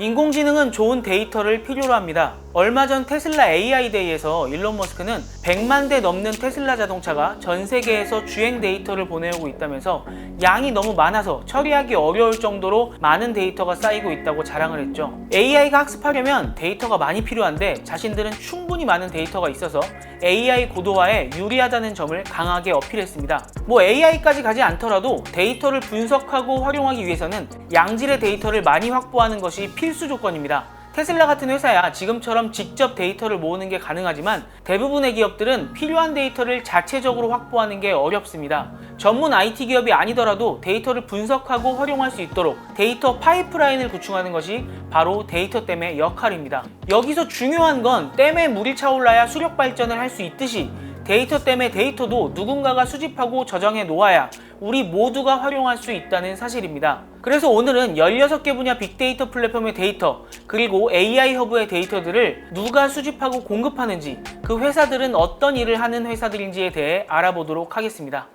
인공지능은 좋은 데이터를 필요로 합니다. 얼마 전 테슬라 AI 데이에서 일론 머스크는 100만 대 넘는 테슬라 자동차가 전 세계에서 주행 데이터를 보내오고 있다면서 양이 너무 많아서 처리하기 어려울 정도로 많은 데이터가 쌓이고 있다고 자랑을 했죠. AI가 학습하려면 데이터가 많이 필요한데 자신들은 충분히 많은 데이터가 있어서 AI 고도화에 유리하다는 점을 강하게 어필했습니다. AI까지 가지 않더라도 데이터를 분석하고 활용하기 위해서는 양질의 데이터를 많이 확보하는 것이 필수 조건입니다. 테슬라 같은 회사야 지금처럼 직접 데이터를 모으는 게 가능하지만 대부분의 기업들은 필요한 데이터를 자체적으로 확보하는 게 어렵습니다. 전문 IT 기업이 아니더라도 데이터를 분석하고 활용할 수 있도록 데이터 파이프라인을 구축하는 것이 바로 데이터댐의 역할입니다. 여기서 중요한 건 댐에 물이 차올라야 수력 발전을 할 수 있듯이 데이터댐의 데이터도 누군가가 수집하고 저장해 놓아야 우리 모두가 활용할 수 있다는 사실입니다. 그래서 오늘은 16개 분야 빅데이터 플랫폼의 데이터, 그리고 AI 허브의 데이터들을 누가 수집하고 공급하는지, 그 회사들은 어떤 일을 하는 회사들인지에 대해 알아보도록 하겠습니다.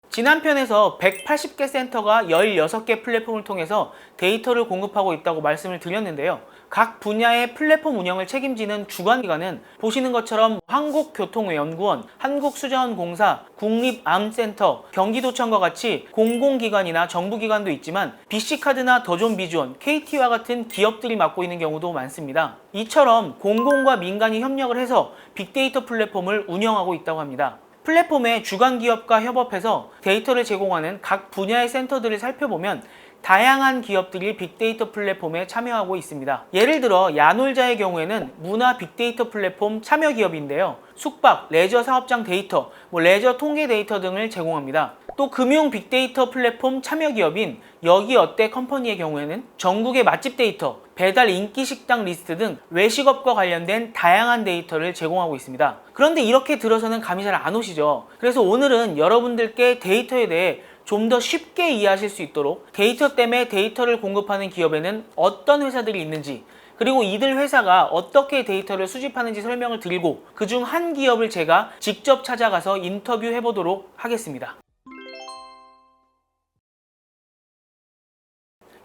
지난 편에서 180개 센터가 16개 플랫폼을 통해서 데이터를 공급하고 있다고 말씀을 드렸는데요. 각 분야의 플랫폼 운영을 책임지는 주관기관은 보시는 것처럼 한국교통연구원, 한국수자원공사, 국립암센터, 경기도청과 같이 공공기관이나 정부기관도 있지만 BC카드나 더존비주원, KT와 같은 기업들이 맡고 있는 경우도 많습니다. 이처럼 공공과 민간이 협력을 해서 빅데이터 플랫폼을 운영하고 있다고 합니다. 플랫폼의 주관기업과 협업해서 데이터를 제공하는 각 분야의 센터들을 살펴보면 다양한 기업들이 빅데이터 플랫폼에 참여하고 있습니다. 예를 들어 야놀자의 경우에는 문화 빅데이터 플랫폼 참여 기업인데요. 숙박, 레저 사업장 데이터, 레저 통계 데이터 등을 제공합니다. 또 금융 빅데이터 플랫폼 참여 기업인 여기어때 컴퍼니의 경우에는 전국의 맛집 데이터, 배달 인기 식당 리스트 등 외식업과 관련된 다양한 데이터를 제공하고 있습니다. 그런데 이렇게 들어서는 감이 잘 안 오시죠? 그래서 오늘은 여러분들께 데이터에 대해 좀 더 쉽게 이해하실 수 있도록 데이터댐에 데이터를 공급하는 기업에는 어떤 회사들이 있는지, 그리고 이들 회사가 어떻게 데이터를 수집하는지 설명을 드리고 그중 한 기업을 제가 직접 찾아가서 인터뷰해 보도록 하겠습니다.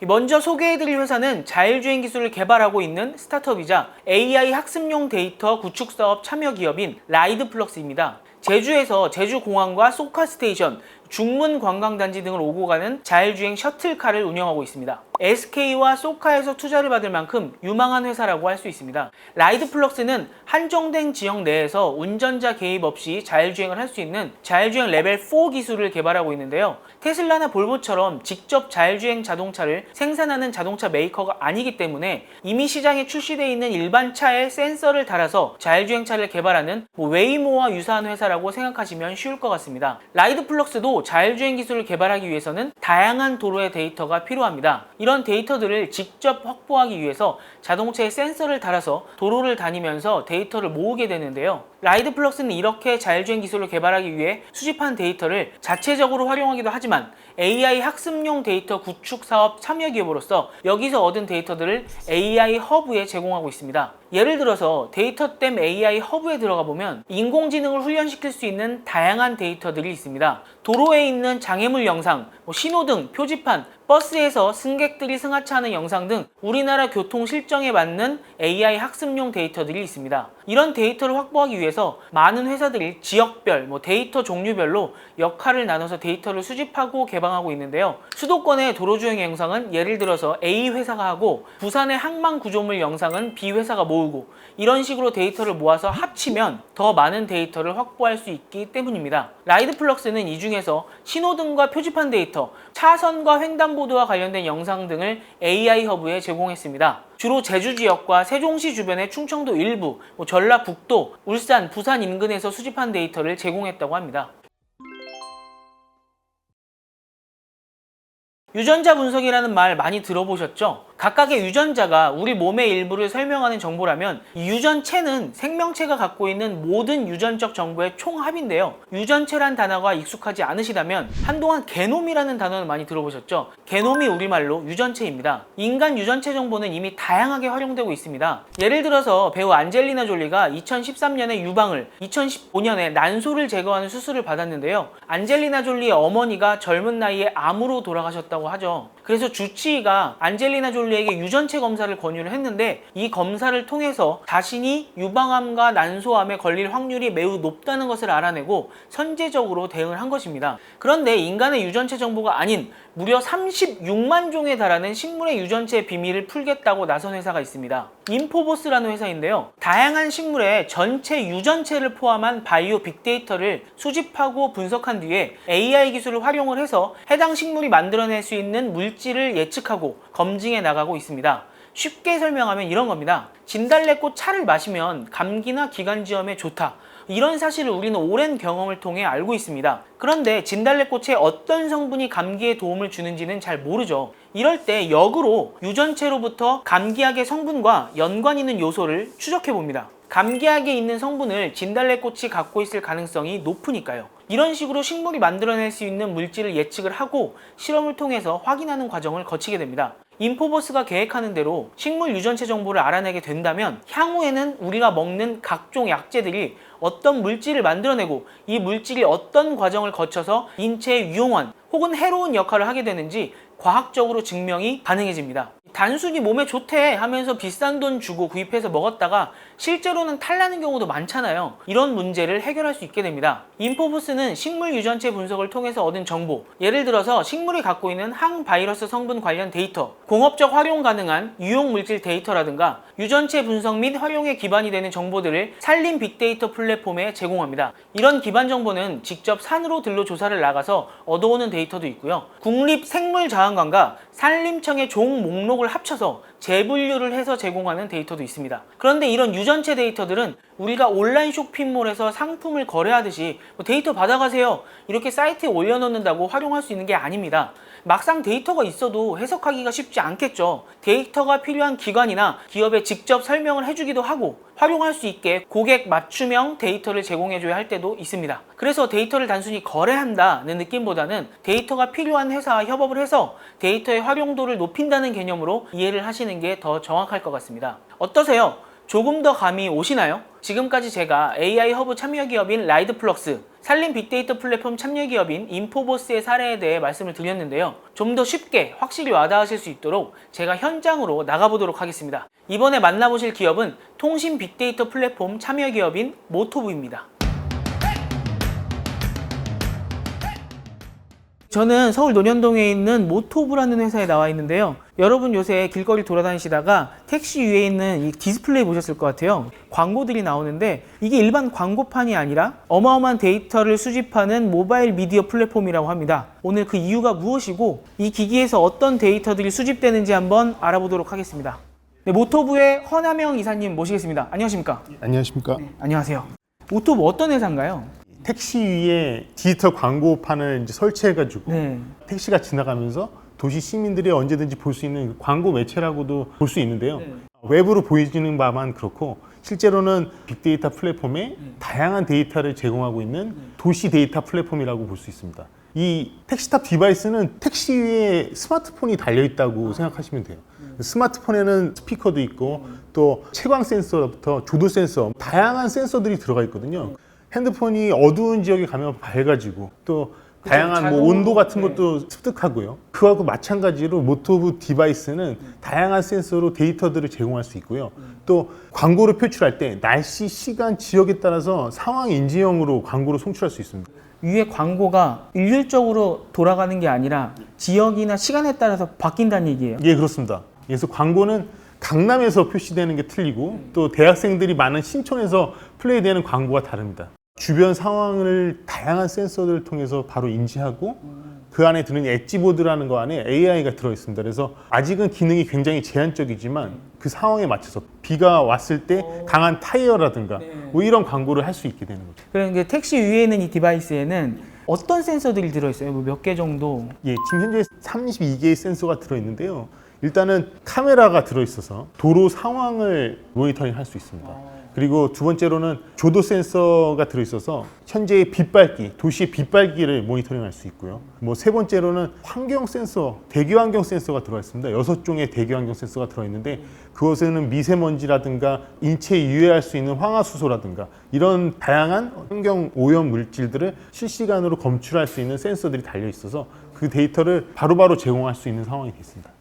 먼저 소개해드릴 회사는 자율주행 기술을 개발하고 있는 스타트업이자 AI 학습용 데이터 구축 사업 참여 기업인 라이드플럭스입니다. 제주에서 제주공항과 소카스테이션, 중문관광단지 등을 오고 가는 자율주행 셔틀카를 운영하고 있습니다. SK와 소카에서 투자를 받을 만큼 유망한 회사라고 할 수 있습니다. 라이드플럭스는 한정된 지역 내에서 운전자 개입 없이 자율주행을 할 수 있는 자율주행 레벨 4 기술을 개발하고 있는데요. 테슬라나 볼보처럼 직접 자율주행 자동차를 생산하는 자동차 메이커가 아니기 때문에 이미 시장에 출시되어 있는 일반 차에 센서를 달아서 자율주행차를 개발하는 웨이모와 유사한 회사라고 생각하시면 쉬울 것 같습니다. 라이드플럭스도 자율주행 기술을 개발하기 위해서는 다양한 도로의 데이터가 필요합니다. 이런 데이터들을 직접 확보하기 위해서 자동차에 센서를 달아서 도로를 다니면서 데이터를 모으게 되는데요. 라이드플럭스는 이렇게 자율주행 기술을 개발하기 위해 수집한 데이터를 자체적으로 활용하기도 하지만 AI 학습용 데이터 구축 사업 참여 기업으로서 여기서 얻은 데이터들을 AI 허브에 제공하고 있습니다. 예를 들어서 데이터댐 AI 허브에 들어가 보면 인공지능을 훈련시킬 수 있는 다양한 데이터들이 있습니다. 도로에 있는 장애물 영상, 신호등, 표지판, 버스에서 승객들이 승하차하는 영상 등 우리나라 교통 실정에 맞는 AI 학습용 데이터들이 있습니다. 이런 데이터를 확보하기 위해서 많은 회사들이 지역별, 데이터 종류별로 역할을 나눠서 데이터를 수집하고 개방하고 있는데요. 수도권의 도로주행 영상은 예를 들어서 A 회사가 하고 부산의 항만 구조물 영상은 B 회사가 모으고 이런 식으로 데이터를 모아서 합치면 더 많은 데이터를 확보할 수 있기 때문입니다. 라이드플럭스는 이 중에서 신호등과 표지판 데이터, 차선과 횡단보도와 관련된 영상 등을 AI 허브에 제공했습니다. 주로 제주 지역과 세종시 주변의 충청도 일부, 전라북도, 울산, 부산 인근에서 수집한 데이터를 제공했다고 합니다. 유전자 분석이라는 말 많이 들어보셨죠? 각각의 유전자가 우리 몸의 일부를 설명하는 정보라면 이 유전체는 생명체가 갖고 있는 모든 유전적 정보의 총합인데요. 유전체란 단어가 익숙하지 않으시다면 한동안 게놈이라는 단어는 많이 들어보셨죠? 게놈이 우리말로 유전체입니다. 인간 유전체 정보는 이미 다양하게 활용되고 있습니다. 예를 들어서 배우 안젤리나 졸리가 2013년에 유방을, 2015년에 난소를 제거하는 수술을 받았는데요. 안젤리나 졸리의 어머니가 젊은 나이에 암으로 돌아가셨다고 하죠. 그래서 주치의가 안젤리나 졸리에게 유전체 검사를 권유를 했는데 이 검사를 통해서 자신이 유방암과 난소암에 걸릴 확률이 매우 높다는 것을 알아내고 선제적으로 대응을 한 것입니다. 그런데 인간의 유전체 정보가 아닌 무려 36만 종에 달하는 식물의 유전체의 비밀을 풀겠다고 나선 회사가 있습니다. 인포보스라는 회사인데요. 다양한 식물의 전체 유전체를 포함한 바이오 빅데이터를 수집하고 분석한 뒤에 AI 기술을 활용을 해서 해당 식물이 만들어낼 수 있는 물질을 예측하고 검증해 나가고 있습니다. 쉽게 설명하면 이런 겁니다. 진달래꽃 차를 마시면 감기나 기관지염에 좋다. 이런 사실을 우리는 오랜 경험을 통해 알고 있습니다. 그런데 진달래꽃의 어떤 성분이 감기에 도움을 주는지는 잘 모르죠. 이럴 때 역으로 유전체로부터 감기약의 성분과 연관 있는 요소를 추적해 봅니다. 감기약에 있는 성분을 진달래꽃이 갖고 있을 가능성이 높으니까요. 이런 식으로 식물이 만들어낼 수 있는 물질을 예측을 하고 실험을 통해서 확인하는 과정을 거치게 됩니다. 인포보스가 계획하는 대로 식물 유전체 정보를 알아내게 된다면 향후에는 우리가 먹는 각종 약재들이 어떤 물질을 만들어내고 이 물질이 어떤 과정을 거쳐서 인체에 유용한 혹은 해로운 역할을 하게 되는지 과학적으로 증명이 가능해집니다. 단순히 몸에 좋대 하면서 비싼 돈 주고 구입해서 먹었다가 실제로는 탈나는 경우도 많잖아요. 이런 문제를 해결할 수 있게 됩니다. 인포보스는 식물 유전체 분석을 통해서 얻은 정보, 예를 들어서 식물이 갖고 있는 항바이러스 성분 관련 데이터, 공업적 활용 가능한 유용물질 데이터라든가 유전체 분석 및 활용에 기반이 되는 정보들을 산림 빅데이터 플랫폼에 제공합니다. 이런 기반 정보는 직접 산으로 들러 조사를 나가서 얻어오는 데이터도 있고요. 국립생물자원관과 산림청의 종 목록을 합쳐서 재분류를 해서 제공하는 데이터도 있습니다. 그런데 이런 유전체 데이터들은 우리가 온라인 쇼핑몰에서 상품을 거래하듯이 데이터 받아가세요 이렇게 사이트에 올려놓는다고 활용할 수 있는 게 아닙니다. 막상 데이터가 있어도 해석하기가 쉽지 않겠죠. 데이터가 필요한 기관이나 기업에 직접 설명을 해주기도 하고 활용할 수 있게 고객 맞춤형 데이터를 제공해줘야 할 때도 있습니다. 그래서 데이터를 단순히 거래한다는 느낌보다는 데이터가 필요한 회사와 협업을 해서 데이터의 활용도를 높인다는 개념으로 이해를 하시는 게 더 정확할 것 같습니다. 어떠세요? 조금 더 감이 오시나요? 지금까지 제가 AI 허브 참여 기업인 라이드플럭스, 산림 빅데이터 플랫폼 참여 기업인 인포보스의 사례에 대해 말씀을 드렸는데요. 좀 더 쉽게 확실히 와닿으실 수 있도록 제가 현장으로 나가보도록 하겠습니다. 이번에 만나보실 기업은 통신 빅데이터 플랫폼 참여 기업인 모토브입니다. 저는 서울 논현동에 있는 모토브라는 회사에 나와 있는데요. 여러분 요새 길거리 돌아다니시다가 택시 위에 있는 이 디스플레이 보셨을 것 같아요. 광고들이 나오는데 이게 일반 광고판이 아니라 어마어마한 데이터를 수집하는 모바일 미디어 플랫폼이라고 합니다. 오늘 그 이유가 무엇이고 이 기기에서 어떤 데이터들이 수집되는지 한번 알아보도록 하겠습니다. 네, 모토브의 허남영 이사님 모시겠습니다. 안녕하십니까? 안녕하십니까? 네, 안녕하세요. 모토브 어떤 회사인가요? 택시 위에 디지털 광고판을 이제 설치해가지고 택시가 지나가면서 도시 시민들이 언제든지 볼 수 있는 광고 매체라고도 볼 수 있는데요. 외부로 보여지는 바만 그렇고 실제로는 빅데이터 플랫폼에 다양한 데이터를 제공하고 있는 도시 데이터 플랫폼이라고 볼 수 있습니다. 이 택시탑 디바이스는 택시 위에 스마트폰이 달려있다고 생각하시면 돼요. 스마트폰에는 스피커도 있고 또 채광 센서부터 조도 센서, 다양한 센서들이 들어가 있거든요. 핸드폰이 어두운 지역에 가면 밝아지고 또 다양한 뭐 온도 같은 것도 습득하고요. 그하고 마찬가지로 모토브 디바이스는 다양한 센서로 데이터들을 제공할 수 있고요. 또 광고를 표출할 때 날씨, 시간, 지역에 따라서 상황 인지형으로 광고를 송출할 수 있습니다. 위에 광고가 일률적으로 돌아가는 게 아니라 지역이나 시간에 따라서 바뀐다는 얘기예요. 예, 그렇습니다. 그래서 광고는 강남에서 표시되는 게 틀리고 또 대학생들이 많은 신촌에서 플레이되는 광고가 다릅니다. 주변 상황을 다양한 센서들을 통해서 바로 인지하고 그 안에 드는 엣지보드라는 거 안에 AI가 들어있습니다. 그래서 아직은 기능이 굉장히 제한적이지만 그 상황에 맞춰서 비가 왔을 때 강한 타이어라든가 뭐 이런 광고를 할 수 있게 되는 거죠. 그러니까 택시 위에 있는 이 디바이스에는 어떤 센서들이 들어있어요? 뭐 몇 개 정도? 예, 지금 현재 32개의 센서가 들어있는데요. 일단은 카메라가 들어있어서 도로 상황을 모니터링 할 수 있습니다. 그리고 두 번째로는 조도 센서가 들어있어서 현재의 빛발기, 도시의 빛발기를 모니터링 할 수 있고요. 뭐 세 번째로는 환경 센서, 대기 환경 센서가 들어가 있습니다. 6종의 대기 환경 센서가 들어있는데 그것에는 미세먼지라든가 인체에 유해할 수 있는 황화수소라든가 이런 다양한 환경 오염 물질들을 실시간으로 검출할 수 있는 센서들이 달려 있어서 그 데이터를 바로바로 제공할 수 있는 상황이 됐습니다.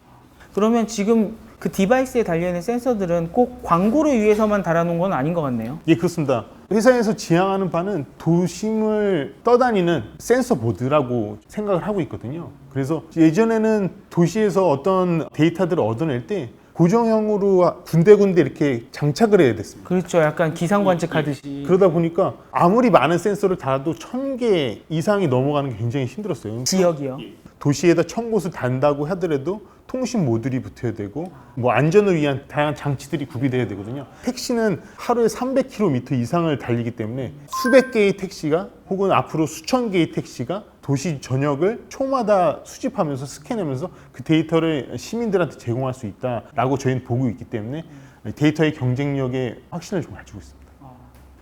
그러면 지금 그 디바이스에 달려있는 센서들은 꼭 광고를 위해서만 달아놓은 건 아닌 것 같네요. 예, 그렇습니다. 회사에서 지향하는 바는 도심을 떠다니는 센서 보드라고 생각을 하고 있거든요. 그래서 예전에는 도시에서 어떤 데이터들을 얻어낼 때 고정형으로 군데군데 이렇게 장착을 해야 됐습니다. 그렇죠. 약간 기상 관측하듯이. 그러다 보니까 아무리 많은 센서를 달아도 1000개 이상이 넘어가는 게 굉장히 힘들었어요. 지역이요. 도시에다 1000곳을 단다고 하더라도 통신 모듈이 붙어야 되고 뭐 안전을 위한 다양한 장치들이 구비돼야 되거든요. 택시는 하루에 300km 이상을 달리기 때문에 수백 개의 택시가 혹은 앞으로 수천 개의 택시가 도시 전역을 초마다 수집하면서 스캔하면서 그 데이터를 시민들한테 제공할 수 있다라고 저희는 보고 있기 때문에 데이터의 경쟁력에 확신을 좀 가지고 있습니다.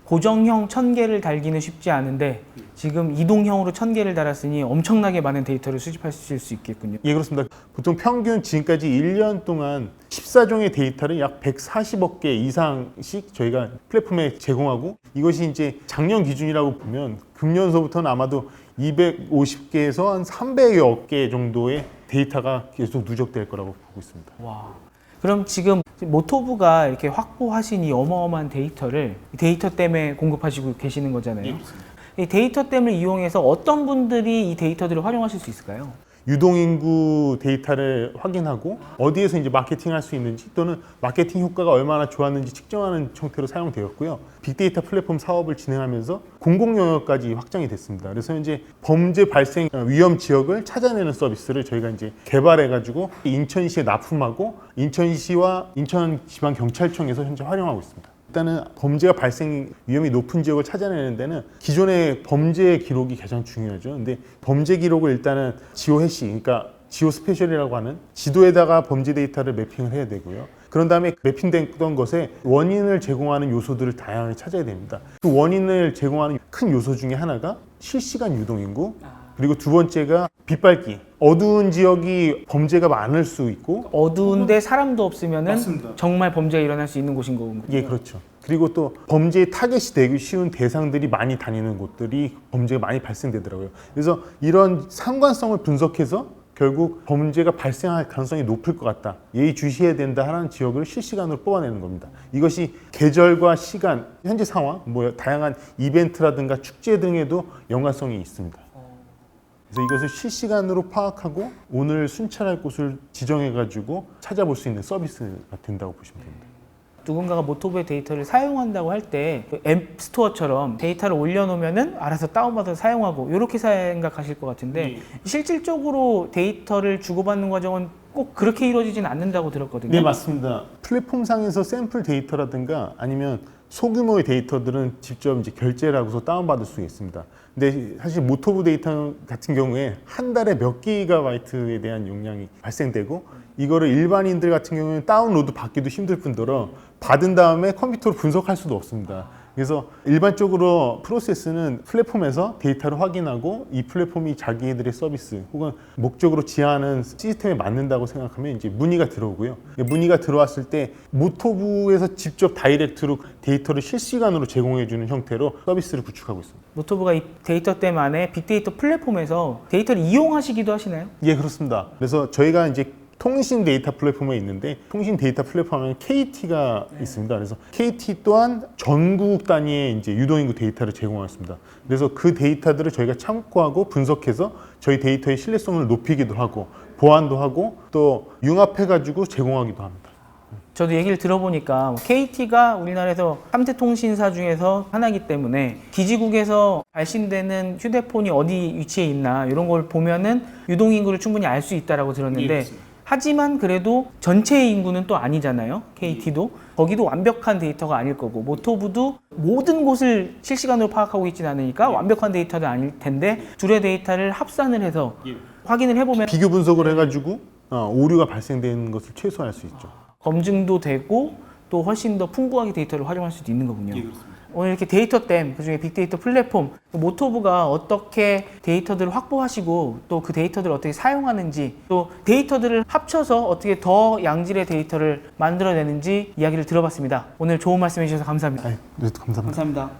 고정형 1000개를 달기는 쉽지 않은데 지금 이동형으로 1000개를 달았으니 엄청나게 많은 데이터를 수집하실 수 있겠군요. 예, 그렇습니다. 보통 평균 지금까지 1년 동안 14종의 데이터를 약 140억 개 이상씩 저희가 플랫폼에 제공하고 이것이 이제 작년 기준이라고 보면 금년서부터는 아마도 250개에서 한 300여 개 정도의 데이터가 계속 누적될 거라고 보고 있습니다. 와. 그럼 지금 모토부가 이렇게 확보하신 이 어마어마한 데이터 때문에 공급하시고 계시는 거잖아요. 이 데이터댐을 이용해서 어떤 분들이 이 데이터들을 활용하실 수 있을까요? 유동인구 데이터를 확인하고 어디에서 이제 마케팅할 수 있는지 또는 마케팅 효과가 얼마나 좋았는지 측정하는 형태로 사용되었고요. 빅데이터 플랫폼 사업을 진행하면서 공공 영역까지 확장이 됐습니다. 그래서 현재 범죄 발생 위험 지역을 찾아내는 서비스를 저희가 이제 개발해가지고 인천시에 납품하고 인천시와 인천지방경찰청에서 현재 활용하고 있습니다. 일단은 범죄가 발생 위험이 높은 지역을 찾아내는 데는 기존의 범죄 기록이 가장 중요하죠. 근데 범죄 기록을 일단은 지오 해시, 그러니까 지오 스페셜이라고 하는 지도에다가 범죄 데이터를 매핑을 해야 되고요. 그런 다음에 매핑됐던 것에 원인을 제공하는 요소들을 다양하게 찾아야 됩니다. 그 원인을 제공하는 큰 요소 중에 하나가 실시간 유동인구, 그리고 두 번째가 빛발기. 어두운 지역이 범죄가 많을 수 있고 어두운데 사람도 없으면은 맞습니다. 정말 범죄가 일어날 수 있는 곳인 거군요. 예, 그렇죠. 그리고 또 범죄의 타겟이 되기 쉬운 대상들이 많이 다니는 곳들이 범죄가 많이 발생되더라고요. 그래서 이런 상관성을 분석해서 결국 범죄가 발생할 가능성이 높을 것 같다, 예의주시해야 된다 하는 지역을 실시간으로 뽑아내는 겁니다. 이것이 계절과 시간, 현재 상황, 뭐 다양한 이벤트라든가 축제 등에도 연관성이 있습니다. 그래서 이것을 실시간으로 파악하고 오늘 순찰할 곳을 지정해가지고 찾아볼 수 있는 서비스가 된다고 보시면 됩니다. 누군가가 모토부의 데이터를 사용한다고 할 때 앱스토어처럼 데이터를 올려놓으면은 알아서 다운받아서 사용하고 이렇게 생각하실 것 같은데 실질적으로 데이터를 주고받는 과정은 꼭 그렇게 이루어지진 않는다고 들었거든요. 네, 맞습니다. 플랫폼상에서 샘플 데이터라든가 아니면 소규모의 데이터들은 직접 이제 결제를 하고서 다운받을 수 있습니다. 근데 사실 모토부 데이터 같은 경우에 한 달에 몇 기가바이트에 대한 용량이 발생되고 이거를 일반인들 같은 경우에는 다운로드 받기도 힘들 뿐더러 받은 다음에 컴퓨터로 분석할 수도 없습니다. 그래서 일반적으로 프로세스는 플랫폼에서 데이터를 확인하고 이 플랫폼이 자기들의 서비스 혹은 목적으로 지향하는 시스템에 맞는다고 생각하면 이제 문의가 들어오고요. 문의가 들어왔을 때 모토부에서 직접 다이렉트로 데이터를 실시간으로 제공해주는 형태로 서비스를 구축하고 있습니다. 모토부가 이 데이터댐 안에 빅데이터 플랫폼에서 데이터를 이용하시기도 하시나요? 예, 그렇습니다. 그래서 저희가 이제 통신 데이터 플랫폼에 있는데 통신 데이터 플랫폼에는 KT가 있습니다. 그래서 KT 또한 전국 단위의 이제 유동인구 데이터를 제공했습니다. 그래서 그 데이터들을 저희가 참고하고 분석해서 저희 데이터의 신뢰성을 높이기도 하고 보완도 하고 또 융합해가지고 제공하기도 합니다. 저도 얘기를 들어보니까 KT가 우리나라에서 3대 통신사 중에서 하나이기 때문에 기지국에서 발신되는 휴대폰이 어디 위치에 있나 이런 걸 보면은 유동인구를 충분히 알 수 있다라고 들었는데 하지만 그래도 전체 인구는 또 아니잖아요. KT도. 거기도 완벽한 데이터가 아닐 거고 모토부도 모든 곳을 실시간으로 파악하고 있지는 않으니까 완벽한 데이터도 아닐 텐데 둘의 데이터를 합산을 해서 확인을 해보면 비교 분석을 해가지고 오류가 발생되는 것을 최소화할 수 있죠. 검증도 되고 또 훨씬 더 풍부하게 데이터를 활용할 수도 있는 거군요. 예, 그렇습니다. 오늘 이렇게 데이터댐, 그중에 빅데이터 플랫폼, 모토부가 어떻게 데이터들을 확보하시고 또 그 데이터들을 어떻게 사용하는지, 또 데이터들을 합쳐서 어떻게 더 양질의 데이터를 만들어내는지 이야기를 들어봤습니다. 오늘 좋은 말씀 해주셔서 감사합니다. 네, 감사합니다. 감사합니다.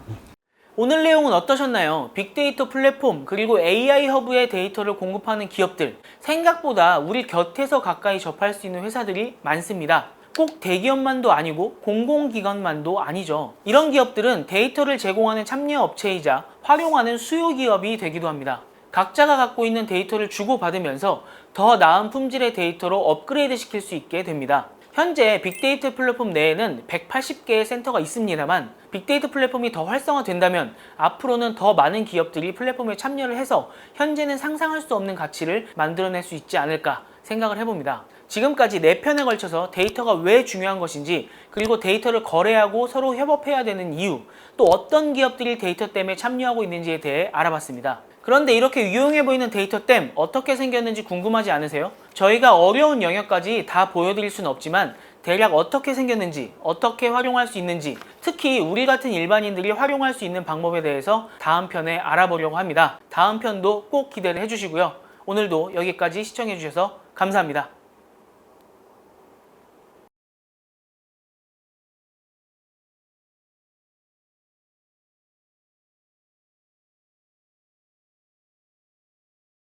오늘 내용은 어떠셨나요? 빅데이터 플랫폼 그리고 AI 허브의 데이터를 공급하는 기업들, 생각보다 우리 곁에서 가까이 접할 수 있는 회사들이 많습니다. 꼭 대기업만도 아니고 공공기관만도 아니죠. 이런 기업들은 데이터를 제공하는 참여 업체이자 활용하는 수요 기업이 되기도 합니다. 각자가 갖고 있는 데이터를 주고받으면서 더 나은 품질의 데이터로 업그레이드 시킬 수 있게 됩니다. 현재 빅데이터 플랫폼 내에는 180개의 센터가 있습니다만, 빅데이터 플랫폼이 더 활성화된다면 앞으로는 더 많은 기업들이 플랫폼에 참여를 해서 현재는 상상할 수 없는 가치를 만들어낼 수 있지 않을까 생각을 해봅니다. 지금까지 4편에 걸쳐서 데이터가 왜 중요한 것인지, 그리고 데이터를 거래하고 서로 협업해야 되는 이유, 또 어떤 기업들이 데이터 때문에 참여하고 있는지에 대해 알아봤습니다. 그런데 이렇게 유용해 보이는 데이터댐 어떻게 생겼는지 궁금하지 않으세요? 저희가 어려운 영역까지 다 보여드릴 수는 없지만 대략 어떻게 생겼는지, 어떻게 활용할 수 있는지, 특히 우리 같은 일반인들이 활용할 수 있는 방법에 대해서 다음 편에 알아보려고 합니다. 다음 편도 꼭 기대를 해주시고요. 오늘도 여기까지 시청해주셔서 감사합니다.